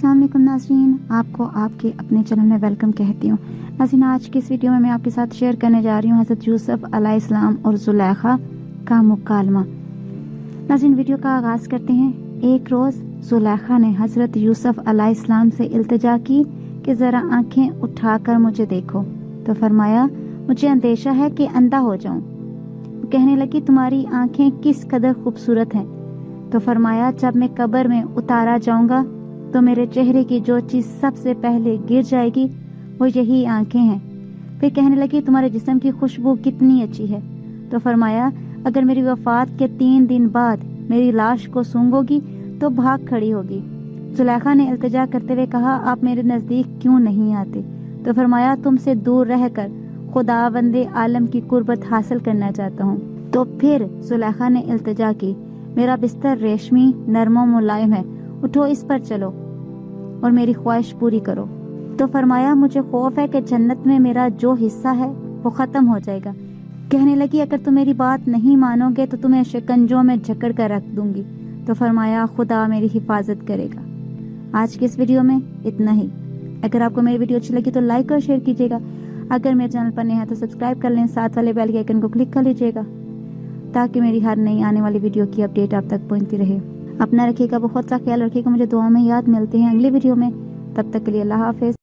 अस्सलाम वालेकुम नाज़रीन, आपको आपके अपने चैनल में वेलकम कहती हूँ। नाज़रीन, आज की इस वीडियो में मैं आपके साथ शेयर करने जा रही हूँ हज़रत यूसुफ अलैहिस्सलाम और ज़ुलेखा का मुकालमा। नाज़रीन, वीडियो का आगाज़ करते हैं। एक रोज़ ज़ुलेखा ने हज़रत यूसुफ अलैहिस्सलाम से इल्तिजा की कि ज़रा आंखें उठाकर मुझे देखो, तो फरमाया मुझे अंदेशा है कि अंधा हो जाऊं। कहने लगी तुम्हारी आंखें किस कदर खूबसूरत हैं। तो फरमाया जब मैं कब्र में उतारा जाऊंगा तो मेरे चेहरे की जो चीज सबसे पहले गिर जाएगी वो यही आंखें हैं। फिर कहने लगी तुम्हारे जिस्म की खुशबू कितनी अच्छी है। तो फरमाया अगर मेरी वफात के 3 दिन बाद मेरी लाश को सूंघोगी तो भाग खड़ी होगी। ज़ुलेखा ने इल्तिजा करते हुए कहा आप मेरे नजदीक क्यों नहीं आते। तो फरमाया तुमसे दूर रहकर खुदावंदे आलम की कुर्बत हासिल करना चाहता हूँ। तो फिर ज़ुलेखा ने इल्तिजा की मेरा बिस्तर रेशमी नरम मुलायम है, उठो इस पर चलो और मेरी ख्वाहिश पूरी करो। तो फरमाया मुझे खौफ है कि जन्नत में मेरा जो हिस्सा है वो खत्म हो जाएगा। कहने लगी अगर तुम मेरी बात नहीं मानोगे तो तुम्हें शिकंजों में जकड़ कर रख दूंगी। तो फरमाया खुदा मेरी हिफाजत करेगा। आज की इस वीडियो में इतना ही। अगर आपको मेरी वीडियो अच्छी लगी तो लाइक और शेयर कीजिएगा। अगर मेरे चैनल पर नए हैं तो सब्सक्राइब कर लें, साथ वाले बेल के आइकन को क्लिक कर लीजिएगा ताकि मेरी हर नई आने वाली वीडियो की अपडेट आप तक पहुंचती रहे। अपना रखिएगा, बहुत सा ख्याल रखिएगा। मुझे दुआ में याद। मिलते हैं अगली वीडियो में, तब तक के लिए अल्लाह हाफिज।